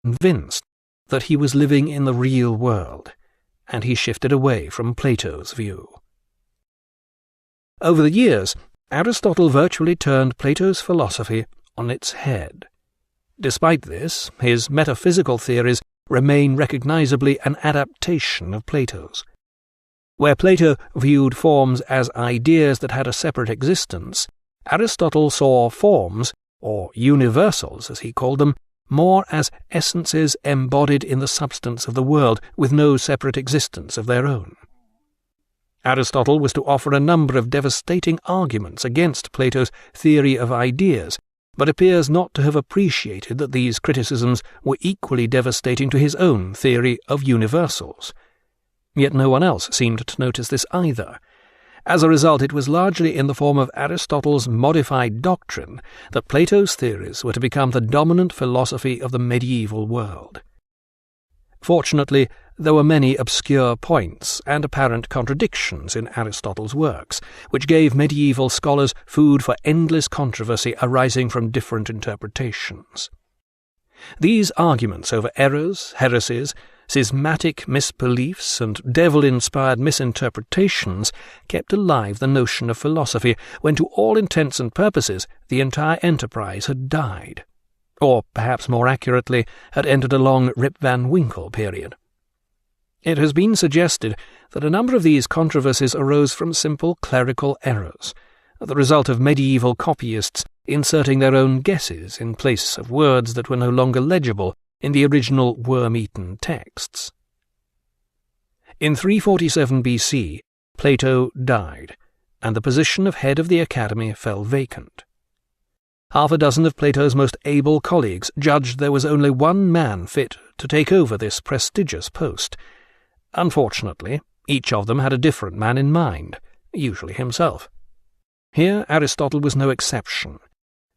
convinced that he was living in the real world, and he shifted away from Plato's view. Over the years, Aristotle virtually turned Plato's philosophy on its head. Despite this, his metaphysical theories remain recognizably an adaptation of Plato's. Where Plato viewed forms as ideas that had a separate existence, Aristotle saw forms, or universals as he called them, more as essences embodied in the substance of the world with no separate existence of their own. Aristotle was to offer a number of devastating arguments against Plato's theory of ideas, but appears not to have appreciated that these criticisms were equally devastating to his own theory of universals. Yet no one else seemed to notice this either. As a result, it was largely in the form of Aristotle's modified doctrine that Plato's theories were to become the dominant philosophy of the medieval world. Fortunately, there were many obscure points and apparent contradictions in Aristotle's works, which gave medieval scholars food for endless controversy arising from different interpretations. These arguments over errors, heresies, schismatic misbeliefs, and devil-inspired misinterpretations kept alive the notion of philosophy when, to all intents and purposes, the entire enterprise had died, or, perhaps more accurately, had entered a long Rip Van Winkle period. It has been suggested that a number of these controversies arose from simple clerical errors, the result of medieval copyists inserting their own guesses in place of words that were no longer legible in the original worm-eaten texts. In 347 BC, Plato died, and the position of head of the academy fell vacant. Half a dozen of Plato's most able colleagues judged there was only one man fit to take over this prestigious post. Unfortunately, each of them had a different man in mind, usually himself. Here Aristotle was no exception.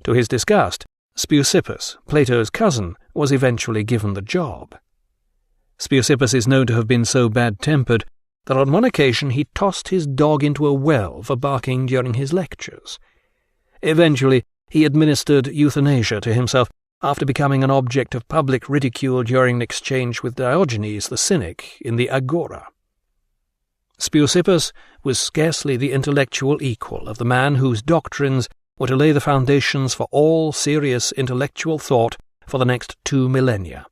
To his disgust, Speusippus, Plato's cousin, was eventually given the job. Speusippus is known to have been so bad-tempered that on one occasion he tossed his dog into a well for barking during his lectures. Eventually, he administered euthanasia to himself after becoming an object of public ridicule during an exchange with Diogenes the Cynic in the Agora. Speusippus was scarcely the intellectual equal of the man whose doctrines were to lay the foundations for all serious intellectual thought for the next 2 millennia,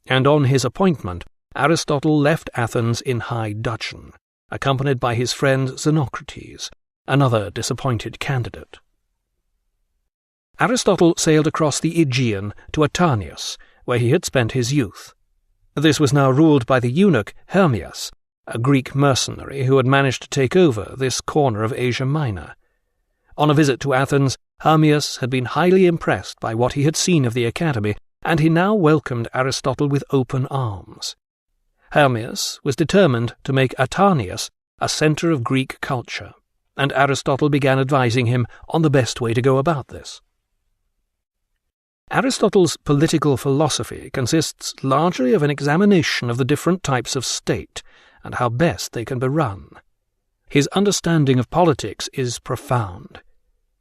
and on his appointment Aristotle left Athens in high dudgeon, accompanied by his friend Xenocrates, another disappointed candidate. Aristotle sailed across the Aegean to Atanius, where he had spent his youth. This was now ruled by the eunuch Hermias, a Greek mercenary who had managed to take over this corner of Asia Minor. On a visit to Athens, Hermias had been highly impressed by what he had seen of the academy, and he now welcomed Aristotle with open arms. Hermias was determined to make Atanius a centre of Greek culture, and Aristotle began advising him on the best way to go about this. Aristotle's political philosophy consists largely of an examination of the different types of state and how best they can be run. His understanding of politics is profound.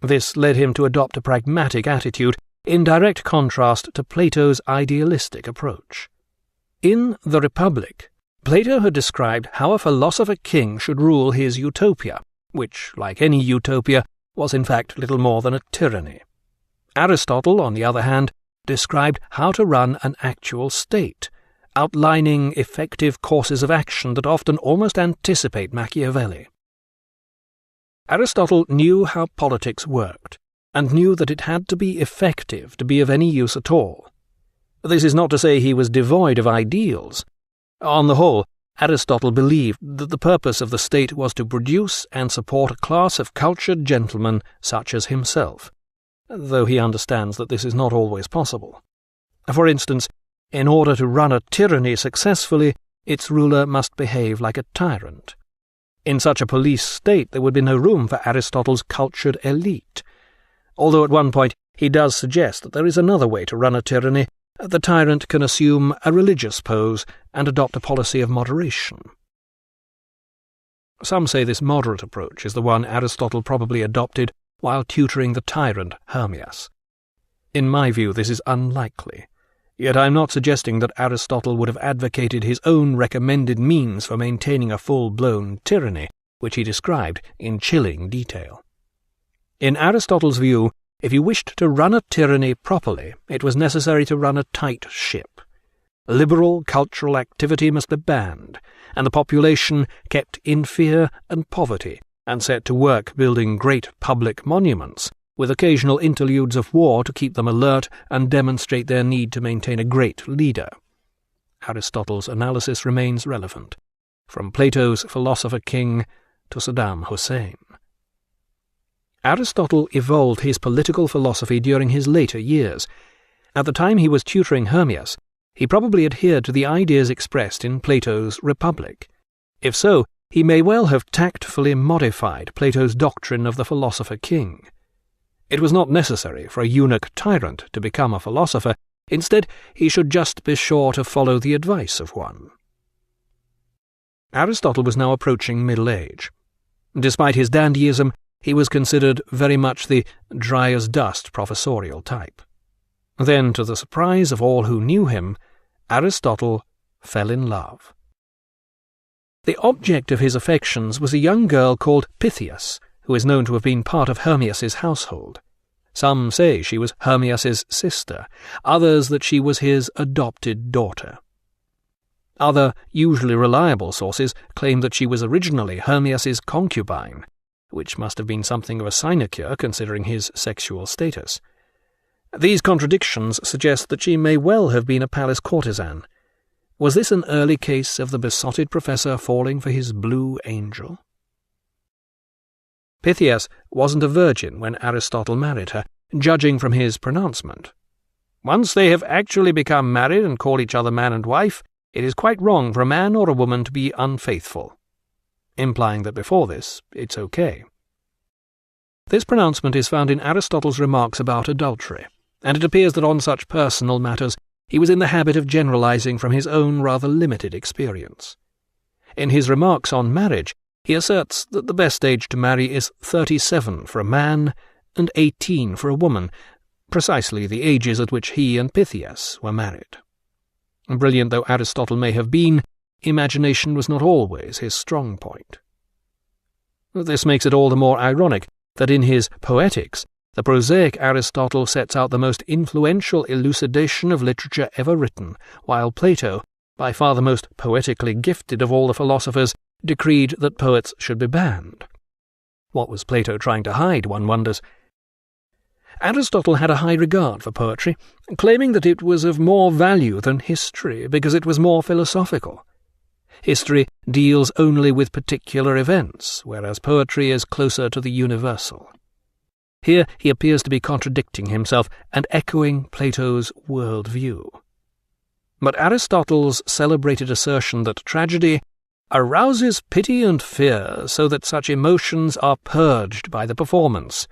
This led him to adopt a pragmatic attitude in direct contrast to Plato's idealistic approach. In The Republic, Plato had described how a philosopher king should rule his utopia, which, like any utopia, was in fact little more than a tyranny. Aristotle, on the other hand, described how to run an actual state, outlining effective courses of action that often almost anticipate Machiavelli. Aristotle knew how politics worked, and knew that it had to be effective to be of any use at all. This is not to say he was devoid of ideals. On the whole, Aristotle believed that the purpose of the state was to produce and support a class of cultured gentlemen such as himself, though he understands that this is not always possible. For instance, in order to run a tyranny successfully, its ruler must behave like a tyrant. In such a police state there would be no room for Aristotle's cultured elite, although at one point he does suggest that there is another way to run a tyranny. The tyrant can assume a religious pose and adopt a policy of moderation. Some say this moderate approach is the one Aristotle probably adopted while tutoring the tyrant Hermias. In my view, this is unlikely. Yet I am not suggesting that Aristotle would have advocated his own recommended means for maintaining a full-blown tyranny, which he described in chilling detail. In Aristotle's view, if you wished to run a tyranny properly, it was necessary to run a tight ship. Liberal cultural activity must be banned, and the population kept in fear and poverty, and set to work building great public monuments, with occasional interludes of war to keep them alert and demonstrate their need to maintain a great leader. Aristotle's analysis remains relevant, from Plato's philosopher king to Saddam Hussein. Aristotle evolved his political philosophy during his later years. At the time he was tutoring Hermias, he probably adhered to the ideas expressed in Plato's Republic. If so, he may well have tactfully modified Plato's doctrine of the philosopher king. It was not necessary for a eunuch tyrant to become a philosopher. Instead, he should just be sure to follow the advice of one. Aristotle was now approaching middle age. Despite his dandyism, he was considered very much the dry-as-dust professorial type. Then, to the surprise of all who knew him, Aristotle fell in love. The object of his affections was a young girl called Pythias, who is known to have been part of Hermias's household. Some say she was Hermias's sister, others that she was his adopted daughter. Other, usually reliable sources claim that she was originally Hermias's concubine, which must have been something of a sinecure considering his sexual status. These contradictions suggest that she may well have been a palace courtesan. Was this an early case of the besotted professor falling for his blue angel? Pythias wasn't a virgin when Aristotle married her, judging from his pronouncement. Once they have actually become married and call each other man and wife, it is quite wrong for a man or a woman to be unfaithful, implying that before this, it's okay. This pronouncement is found in Aristotle's remarks about adultery, and it appears that on such personal matters he was in the habit of generalizing from his own rather limited experience. In his remarks on marriage, he asserts that the best age to marry is 37 for a man and 18 for a woman, precisely the ages at which he and Pythias were married. Brilliant though Aristotle may have been, imagination was not always his strong point. This makes it all the more ironic that in his Poetics, the prosaic Aristotle sets out the most influential elucidation of literature ever written, while Plato, by far the most poetically gifted of all the philosophers, decreed that poets should be banned. What was Plato trying to hide, one wonders? Aristotle had a high regard for poetry, claiming that it was of more value than history because it was more philosophical. History deals only with particular events, whereas poetry is closer to the universal. Here he appears to be contradicting himself and echoing Plato's world-view. But Aristotle's celebrated assertion that tragedy arouses pity and fear so that such emotions are purged by the performance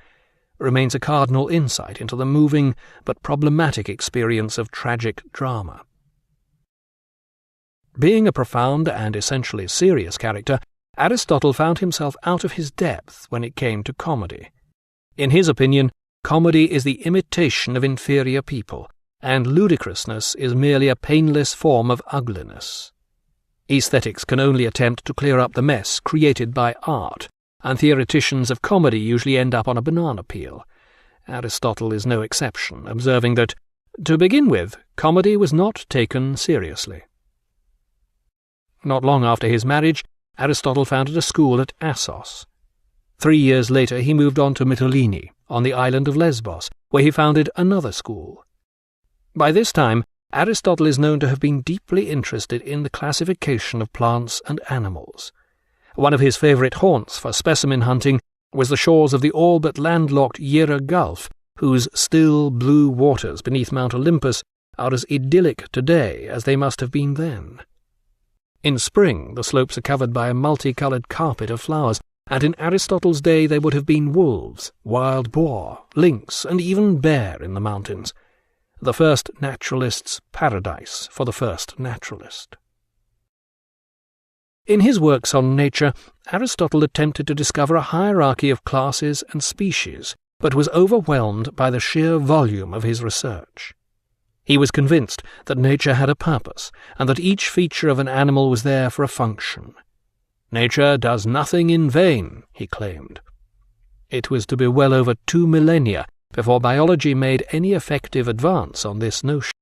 remains a cardinal insight into the moving but problematic experience of tragic drama. Being a profound and essentially serious character, Aristotle found himself out of his depth when it came to comedy. In his opinion, comedy is the imitation of inferior people, and ludicrousness is merely a painless form of ugliness. Aesthetics can only attempt to clear up the mess created by art, and theoreticians of comedy usually end up on a banana peel. Aristotle is no exception, observing that, to begin with, comedy was not taken seriously. Not long after his marriage, Aristotle founded a school at Assos. 3 years later he moved on to Mytilene, on the island of Lesbos, where he founded another school. By this time, Aristotle is known to have been deeply interested in the classification of plants and animals. One of his favourite haunts for specimen hunting was the shores of the all but landlocked Jera Gulf, whose still blue waters beneath Mount Olympus are as idyllic today as they must have been then. In spring, the slopes are covered by a multicoloured carpet of flowers, and in Aristotle's day there would have been wolves, wild boar, lynx, and even bear in the mountains. The first naturalist's paradise for the first naturalist. In his works on nature, Aristotle attempted to discover a hierarchy of classes and species, but was overwhelmed by the sheer volume of his research. He was convinced that nature had a purpose, and that each feature of an animal was there for a function. Nature does nothing in vain, he claimed. It was to be well over 2 millennia before biology made any effective advance on this notion.